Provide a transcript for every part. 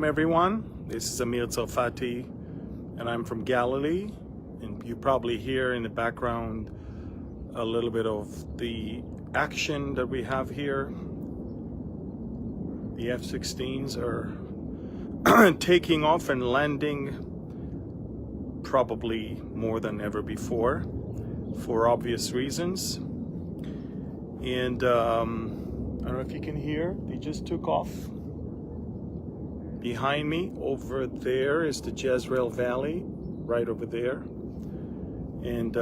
Everyone, this is Amir Tsarfati, and I'm from Galilee, and you probably hear in the background a little bit of the action that we have here. The F-16s are taking off and landing probably more than ever before for obvious reasons. And I don't know if you can hear, they just took off. Behind me over there is the Jezreel Valley, right over there. And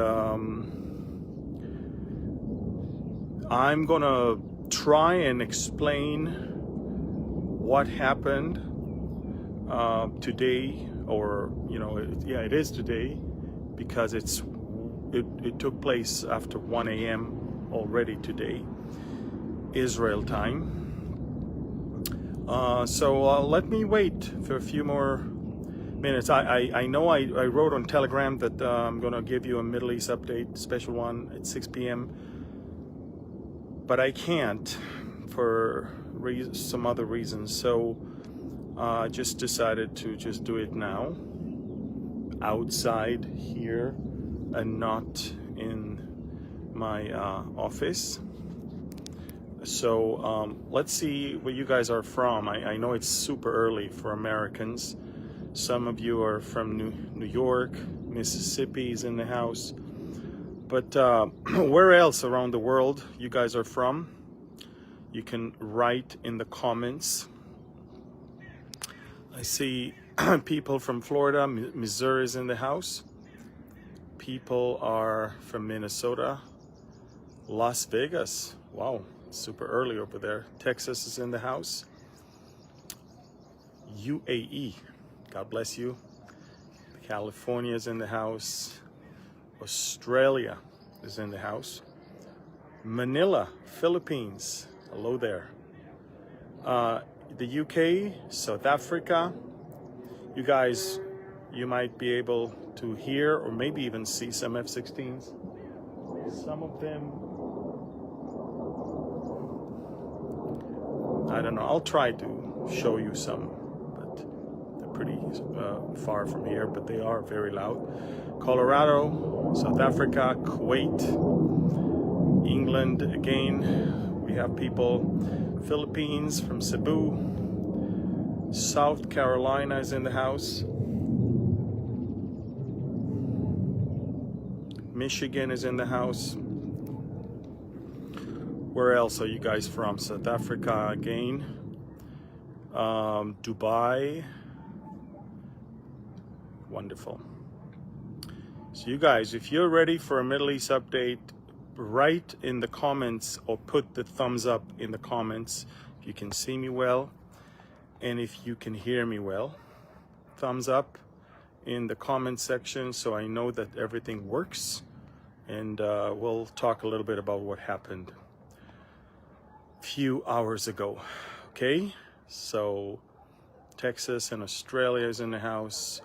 I'm gonna try and explain what happened today, or it is today, because it took place after 1 a.m. already today, Israel time. So let me wait for a few more minutes. I know I wrote on Telegram that I'm gonna give you a Middle East update, special one at 6 p.m. But I can't for some other reasons. So I just decided to just do it now, outside here and not in my office. So let's see where you guys are from. I know it's super early for Americans. Some of you are from New York, Mississippi is in the house. But where else around the world you guys are from? You can write in the comments. I see people from Florida, Missouri is in the house. People are from Minnesota, Las Vegas. Wow, super early over there. Texas is in the house. UAE, God bless you. California is in the house. Australia is in the house. Manila, Philippines. Hello there. The UK, South Africa. You guys, you might be able to hear or maybe even see some F-16s. Some of them, I don't know. I'll try to show you some, but they're pretty far from here, but they are very loud. Colorado, South Africa, Kuwait, England again. We have people, Philippines, from Cebu. South Carolina is in the house. Michigan is in the house. Where else are you guys from? South Africa again. Dubai. Wonderful. So you guys, if you're ready for a Middle East update, write in the comments or put the thumbs up in the comments if you can see me well and if you can hear me well. Thumbs up in the comment section so I know that everything works, and we'll talk a little bit about what happened a few hours ago. Okay, so Texas and Australia is in the house.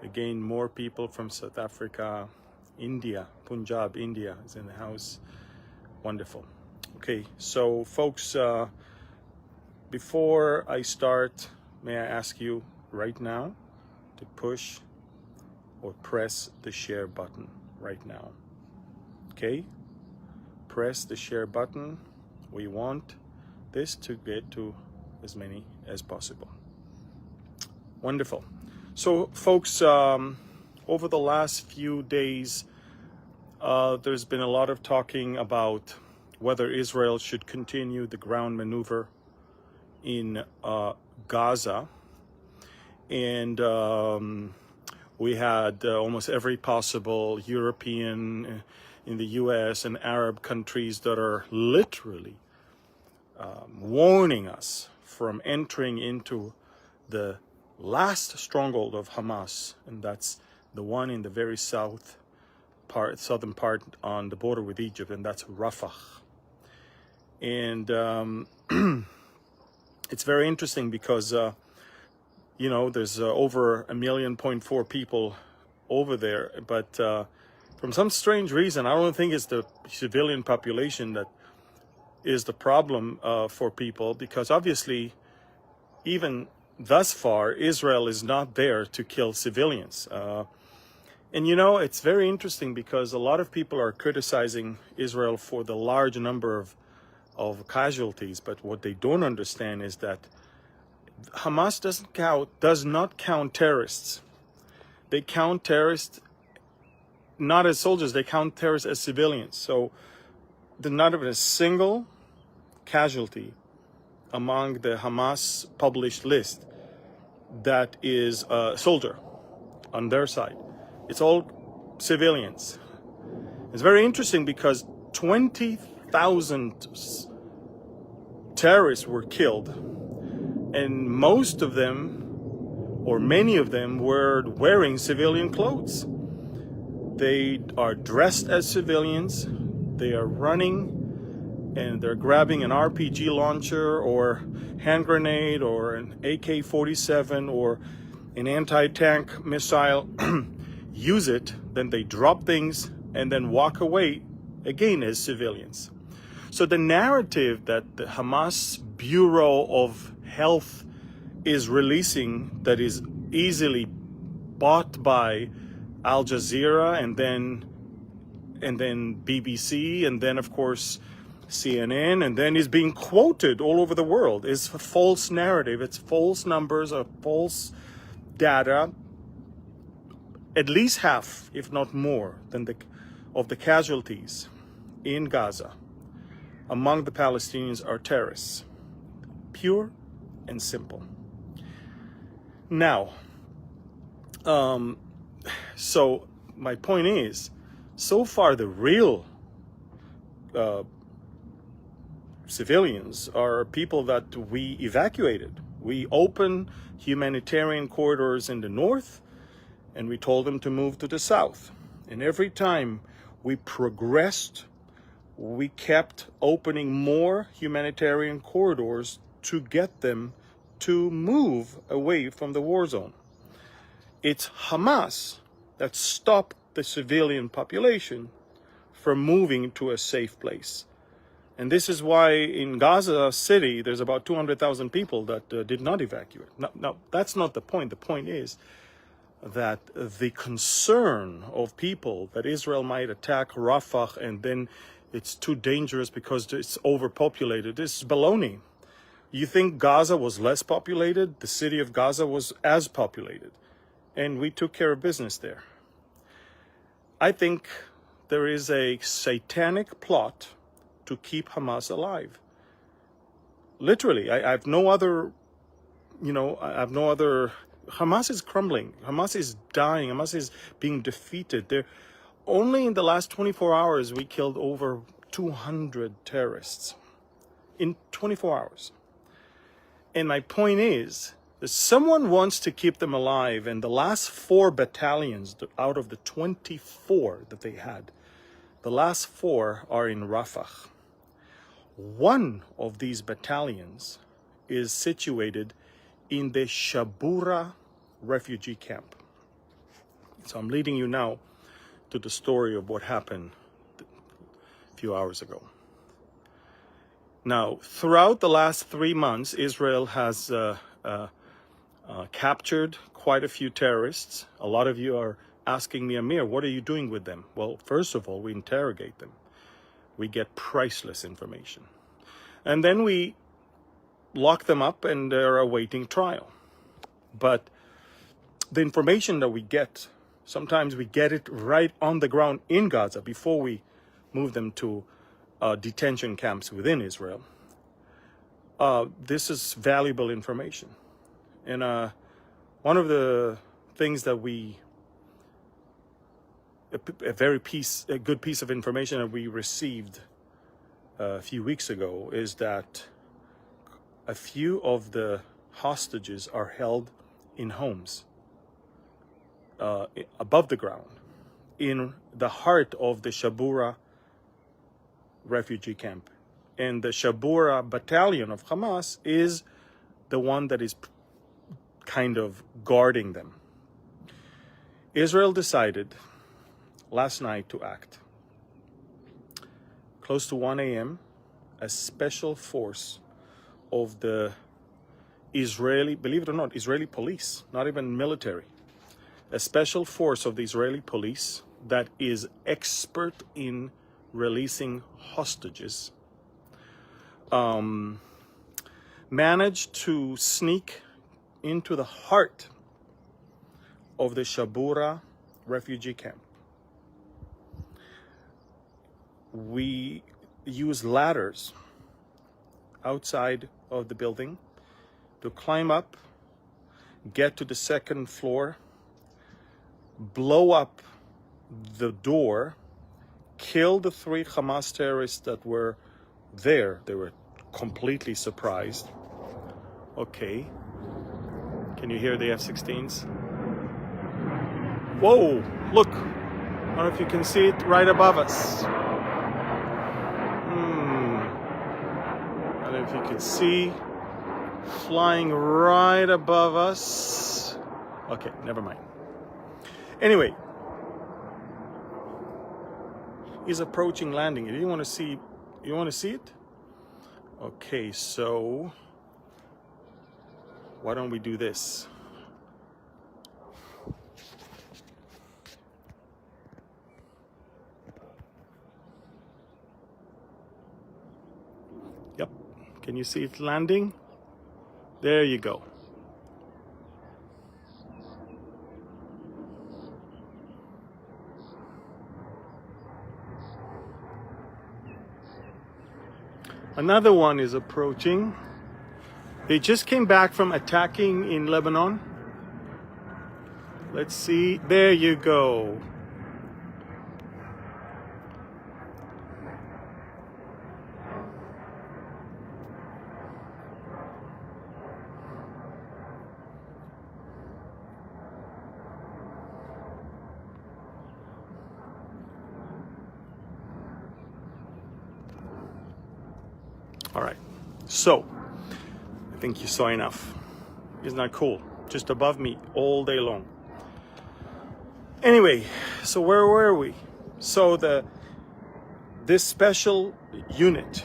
Again, more people from South Africa. India, Punjab, India is in the house. Wonderful. Okay, so folks, before I start, may I ask you right now to push or press the share button right now. Okay, press the share button. We want this to get to as many as possible. Wonderful. So folks, over the last few days, there's been a lot of talking about whether Israel should continue the ground maneuver in Gaza. And we had almost every possible European, in the US and Arab countries that are literally warning us from entering into the last stronghold of Hamas, and that's the one in the very southern part on the border with Egypt, and that's Rafah. And it's very interesting because there's over 1.4 million people over there, but from some strange reason, I don't think it's the civilian population that is the problem for people, because obviously even thus far, Israel is not there to kill civilians. And you know, it's very interesting because a lot of people are criticizing Israel for the large number of casualties, but what they don't understand is that Hamas does not count terrorists. They count terrorists not as soldiers, they count terrorists as civilians. So there's not even a single casualty among the Hamas published list that is a soldier on their side. It's all civilians. It's very interesting because 20,000 terrorists were killed, and most of them, or many of them, were wearing civilian clothes. They are dressed as civilians, they are running, and they're grabbing an RPG launcher or hand grenade or an AK-47 or an anti-tank missile, use it, then they drop things and then walk away again as civilians. So the narrative that the Hamas Bureau of Health is releasing, that is easily bought by Al Jazeera and then BBC and then of course CNN, and then is being quoted all over the world, is a false narrative. It's false numbers or false data. At least half, if not more, than of the casualties in Gaza among the Palestinians are terrorists. Pure and simple. Now, so my point is, so far the real civilians are people that we evacuated. We opened humanitarian corridors in the north, and we told them to move to the south. And every time we progressed, we kept opening more humanitarian corridors to get them to move away from the war zone. It's Hamas that stopped the civilian population from moving to a safe place. And this is why in Gaza City, there's about 200,000 people that did not evacuate. Now, that's not the point. The point is that the concern of people that Israel might attack Rafah and then it's too dangerous because it's overpopulated is baloney. You think Gaza was less populated? The city of Gaza was as populated. And we took care of business there. I think there is a satanic plot to keep Hamas alive. Literally, I have no other, Hamas is crumbling. Hamas is dying. Hamas is being defeated. Only in the last 24 hours, we killed over 200 terrorists. In 24 hours. And my point is, that someone wants to keep them alive, and the last 4 battalions out of the 24 that they had, the last 4 are in Rafah. One of these battalions is situated in the Shabura refugee camp. So I'm leading you now to the story of what happened a few hours ago. Now, throughout the last 3 months, Israel has captured quite a few terrorists. A lot of you are asking me, Amir, what are you doing with them? Well, first of all, we interrogate them. We get priceless information. And then we lock them up and they're awaiting trial. But the information that we get, sometimes we get it right on the ground in Gaza before we move them to detention camps within Israel. This is valuable information. And one of the things that a good piece of information that we received a few weeks ago is that a few of the hostages are held in homes above the ground in the heart of the Shabura refugee camp. And the Shabura battalion of Hamas is the one that is kind of guarding them. Israel decided last night to act. Close to 1 a.m., a special force of the Israeli, believe it or not, Israeli police, not even military, a special force of the Israeli police that is expert in releasing hostages, managed to sneak into the heart of the Shabura refugee camp. We use ladders outside of the building to climb up, get to the second floor, blow up the door, kill the 3 Hamas terrorists that were there. They were completely surprised. Okay. Can you hear the F-16s? Whoa, look. I don't know if you can see it right above us. I don't know if you can see. Flying right above us. Okay, never mind. Anyway, he's approaching landing. You want to see? You want to see it? Okay, so why don't we do this? Yep. Can you see it landing? There you go. Another one is approaching. They just came back from attacking in Lebanon. Let's see. There you go. All right, so I think you saw enough. Isn't that cool? Just above me all day long. Anyway, so where were we? So this special unit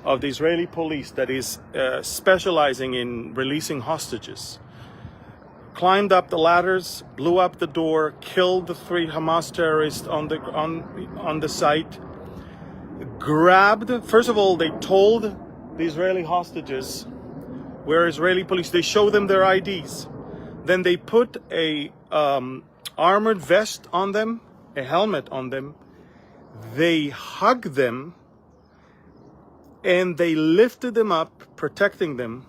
of the Israeli police that is specializing in releasing hostages climbed up the ladders, blew up the door, killed the 3 Hamas terrorists on the site. Grabbed, first of all, they told the Israeli hostages, we're Israeli police, they show them their IDs. Then they put a armored vest on them, a helmet on them. They hugged them and they lifted them up, protecting them,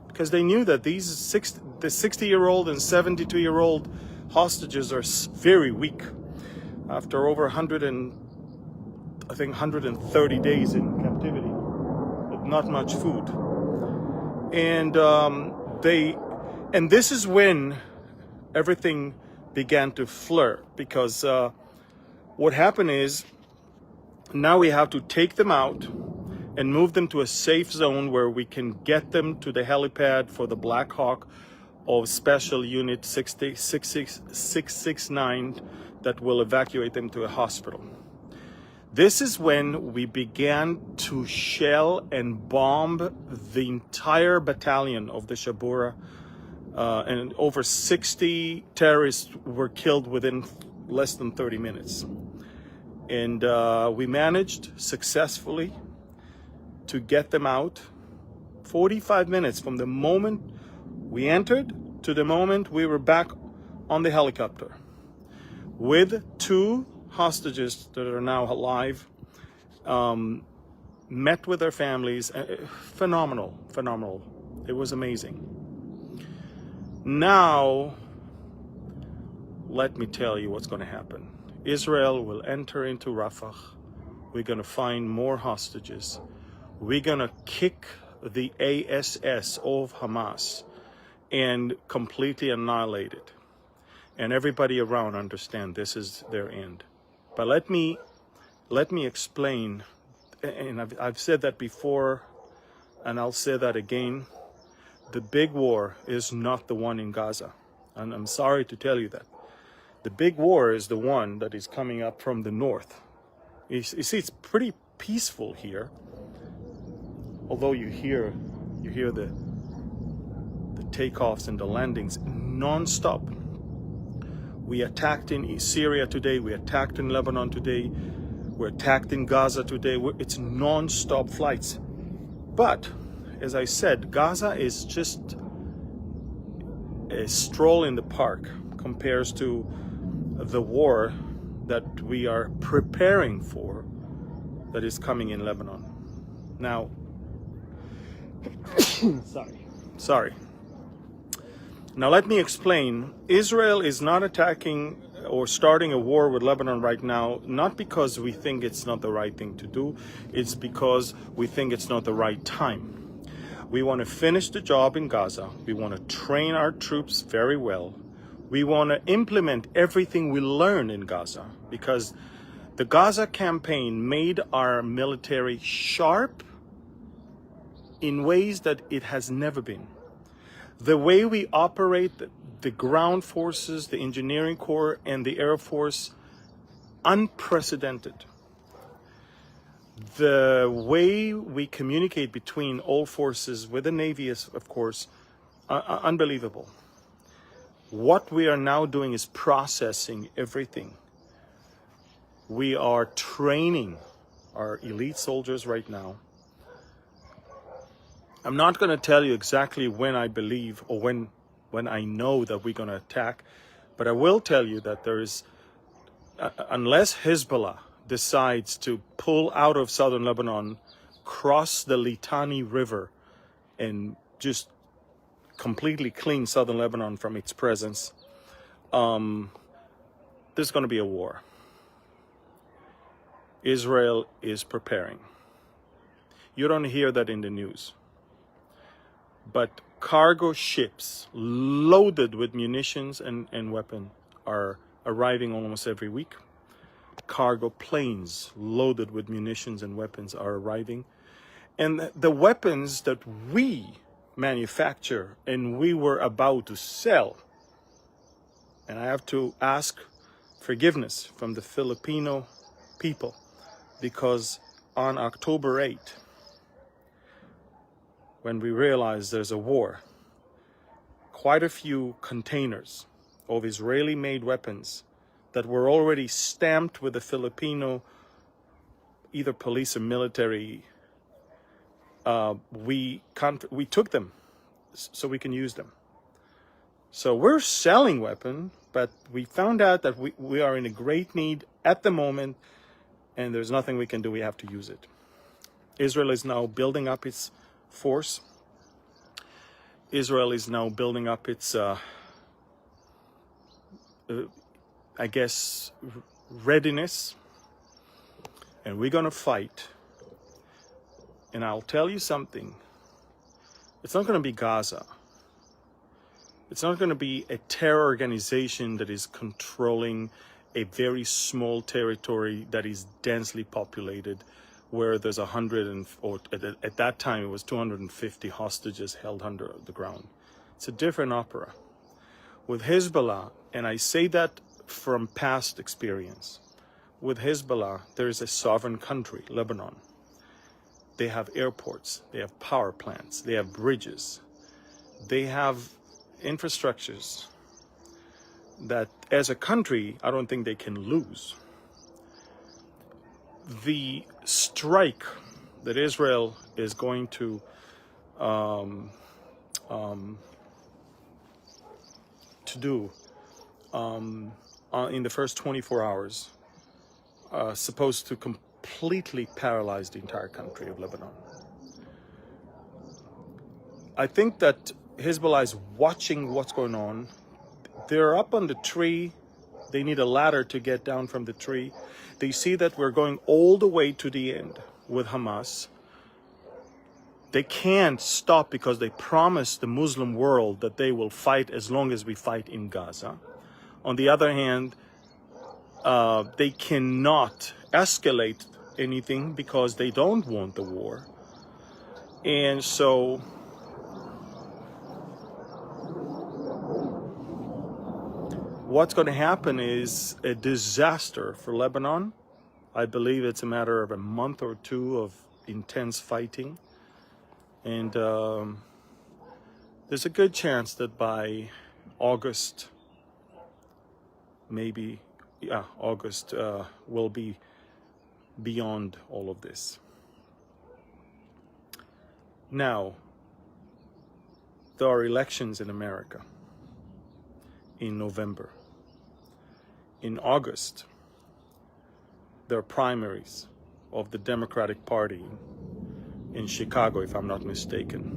because they knew that the 60-year-old and 72-year-old hostages are very weak after over 130 days in captivity with not much food. And this is when everything began to flare, because what happened is now we have to take them out and move them to a safe zone where we can get them to the helipad for the Black Hawk of Special Unit 669 that will evacuate them to a hospital. This is when we began to shell and bomb the entire battalion of the Shabura, and over 60 terrorists were killed within less than 30 minutes. And we managed successfully to get them out 45 minutes from the moment we entered to the moment we were back on the helicopter with 2 hostages that are now alive, met with their families. Phenomenal. It was amazing. Now, let me tell you what's going to happen. Israel will enter into Rafah. We're going to find more hostages. We're going to kick the ASS of Hamas and completely annihilate it. And everybody around understand this is their end. But let me explain, and I've said that before, and I'll say that again. The big war is not the one in Gaza. And I'm sorry to tell you that. The big war is the one that is coming up from the north. You see, it's pretty peaceful here. Although you hear the takeoffs and the landings non-stop. We attacked in Syria today, we attacked in Lebanon today, we're attacked in Gaza today. It's non-stop flights. But, as I said, Gaza is just a stroll in the park compares to the war that we are preparing for that is coming in Lebanon. Now, sorry. Now let me explain. Israel is not attacking or starting a war with Lebanon right now, not because we think it's not the right thing to do, it's because we think it's not the right time. We want to finish the job in Gaza. We want to train our troops very well. We want to implement everything we learned in Gaza, because the Gaza campaign made our military sharp in ways that it has never been. The way we operate the ground forces, the engineering corps, and the Air Force, unprecedented. The way we communicate between all forces with the Navy is, of course, unbelievable. What we are now doing is processing everything. We are training our elite soldiers right now. I'm not going to tell you exactly when I believe or when I know that we're going to attack, but I will tell you that there is, unless Hezbollah decides to pull out of southern Lebanon, cross the Litani River, and just completely clean southern Lebanon from its presence, there's going to be a war. Israel is preparing. You don't hear that in the news. But cargo ships loaded with munitions and weapons are arriving almost every week. Cargo planes loaded with munitions and weapons are arriving. And the weapons that we manufacture and we were about to sell, and I have to ask forgiveness from the Filipino people, because on October 8th, when we realized there's a war, quite a few containers of Israeli-made weapons that were already stamped with the Filipino, either police or military, we took them so we can use them. So we're selling weapons, but we found out that we are in a great need at the moment, and there's nothing we can do. We have to use it. Israel is now building up its force. Israel is now building up its, I guess, readiness. And we're going to fight. And I'll tell you something. It's not going to be Gaza. It's not going to be a terror organization that is controlling a very small territory that is densely populated, where there's 100 or at that time it was 250 hostages held under the ground. It's a different opera. With Hezbollah, and I say that from past experience, with Hezbollah, there is a sovereign country, Lebanon. They have airports, they have power plants, they have bridges, they have infrastructures that as a country, I don't think they can lose. The strike that Israel is going to do in the first 24 hours, supposed to completely paralyze the entire country of Lebanon. I think that Hezbollah is watching what's going on. They're up on the tree. They need a ladder to get down from the tree. They see that we're going all the way to the end with Hamas. They can't stop because they promised the Muslim world that they will fight as long as we fight in Gaza. On the other hand, they cannot escalate anything because they don't want the war. And so what's going to happen is a disaster for Lebanon. I believe it's a matter of a month or two of intense fighting. And there's a good chance that by August, maybe, yeah, August will be beyond all of this. Now, there are elections in America in November. In August, there are primaries of the Democratic Party in Chicago, if I'm not mistaken.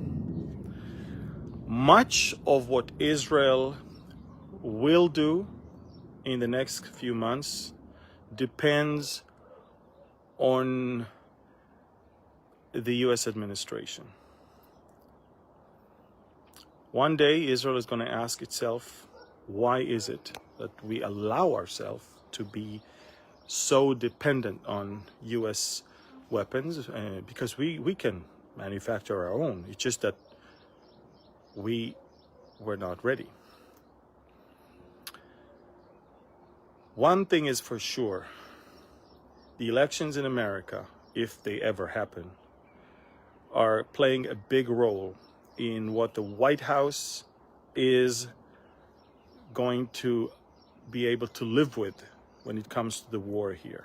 Much of what Israel will do in the next few months depends on the US administration. One day, Israel is going to ask itself, why is it that we allow ourselves to be so dependent on US weapons? Because we can manufacture our own. It's just that we were not ready. One thing is for sure, the elections in America, if they ever happen, are playing a big role in what the White House is going to be able to live with when it comes to the war here.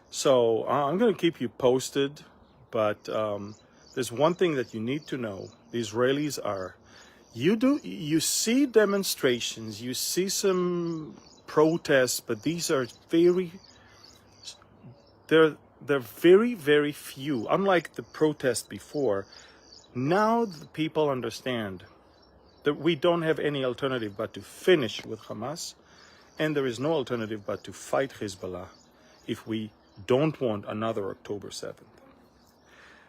So I'm going to keep you posted, but there's one thing that you need to know. The Israelis are, you see demonstrations, you see some protests, but these are they're very, very few. Unlike the protest before, now the people understand that we don't have any alternative but to finish with Hamas, and there is no alternative but to fight Hezbollah if we don't want another October 7th.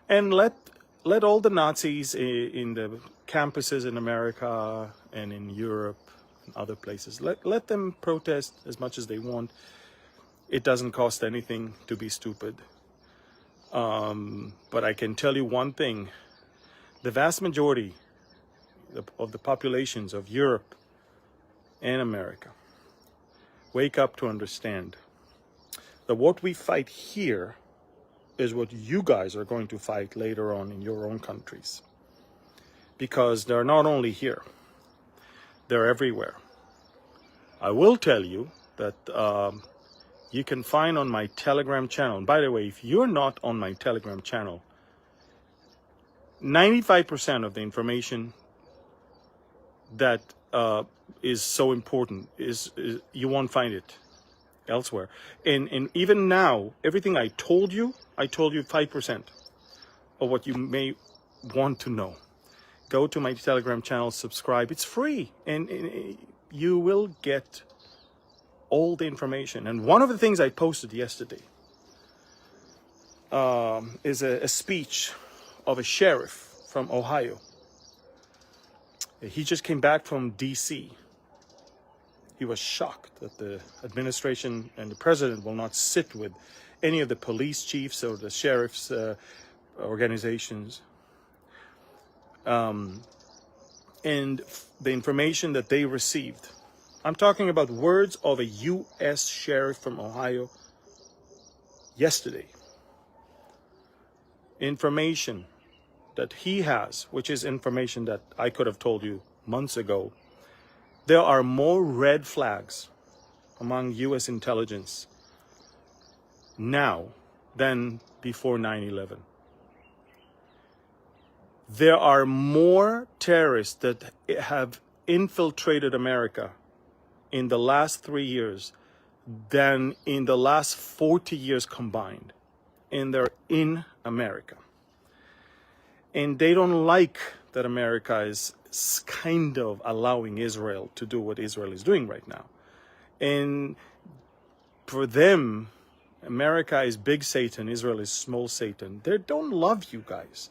And let all the Nazis in the campuses in America and in Europe and other places, let them protest as much as they want. It doesn't cost anything to be stupid. But I can tell you one thing. The vast majority of the populations of Europe and America wake up to understand that what we fight here is what you guys are going to fight later on in your own countries. Because they're not only here, they're everywhere. I will tell you that you can find on my Telegram channel. And by the way, if you're not on my Telegram channel, 95% of the information that is so important is you won't find it elsewhere. And even now, everything I told you 5% of what you may want to know. Go to my Telegram channel, subscribe. It's free, and you will get all the information. And one of the things I posted yesterday is a speech of a sheriff from Ohio. He just came back from DC. He was shocked that the administration and the president will not sit with any of the police chiefs or the sheriff's organizations. And the information that they received. I'm talking about words of a U.S. sheriff from Ohio yesterday. Information that he has, which is information that I could have told you months ago. There are more red flags among U.S. intelligence now than before 9/11. There are more terrorists that have infiltrated America in the last 3 years than in the last 40 years combined. And they're in America. And they don't like that America is kind of allowing Israel to do what Israel is doing right now. And for them, America is big Satan, Israel is small Satan. They don't love you guys.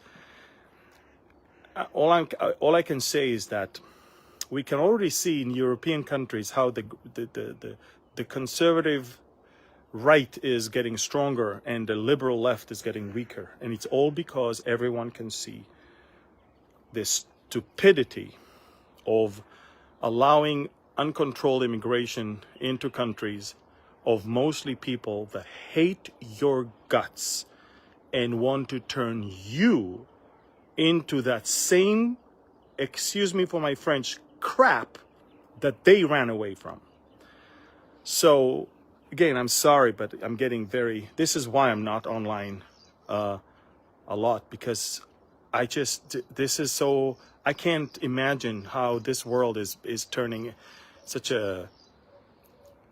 All I can say is that we can already see in European countries how the conservative right is getting stronger and the liberal left is getting weaker. And it's all because everyone can see the stupidity of allowing uncontrolled immigration into countries of mostly people that hate your guts and want to turn you into that same, excuse me for my French, crap that they ran away from. So again, I'm sorry, but I'm getting this is why I'm not online a lot, because this is so, I can't imagine how this world is turning such a,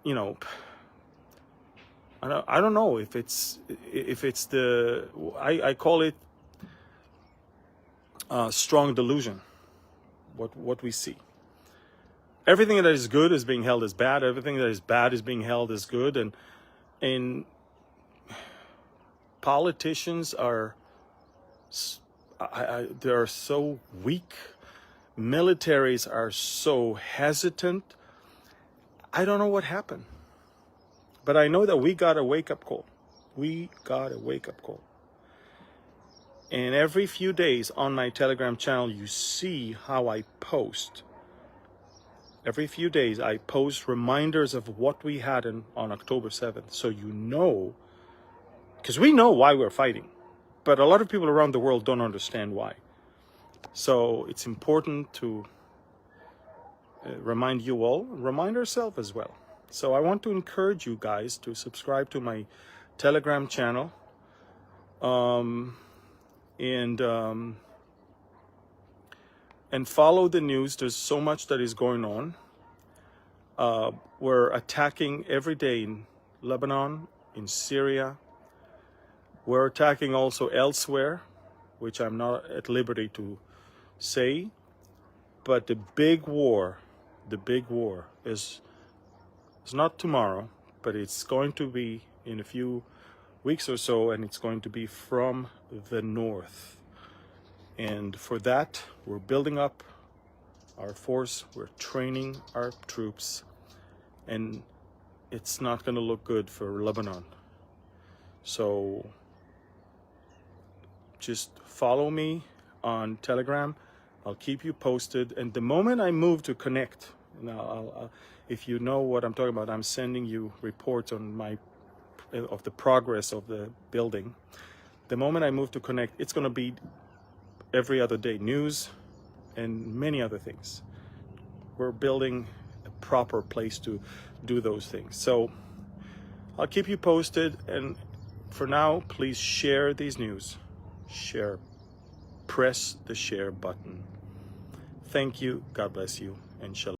you know, I don't know if it's the, I call it strong delusion, what we see. Everything that is good is being held as bad. Everything that is bad is being held as good. And politicians are, they are so weak. Militaries are so hesitant. I don't know what happened. But I know that we got a wake-up call. We got a wake-up call. And every few days on my Telegram channel, you see how I post. Every few days, I post reminders of what we had on October 7th. So you know, because we know why we're fighting. But a lot of people around the world don't understand why. So it's important to remind you all, remind ourselves as well. So I want to encourage you guys to subscribe to my Telegram channel. And follow the news. There's so much that is going on. We're attacking every day in Lebanon, in Syria. We're attacking also elsewhere, which I'm not at liberty to say. But the big war is not tomorrow, but it's going to be in a few weeks or so, and it's going to be from the north. And for that, we're building up our force, we're training our troops, and it's not going to look good for Lebanon. So just follow me on Telegram. I'll keep you posted. And the moment I move to connect, now if you know what I'm talking about, I'm sending you reports on of the progress of the building. The moment I move to connect, it's going to be every other day news and many other things. We're building a proper place to do those things. So I'll keep you posted, and for now, please share these news. Share. Press the share button. Thank you. God bless you, and shalom.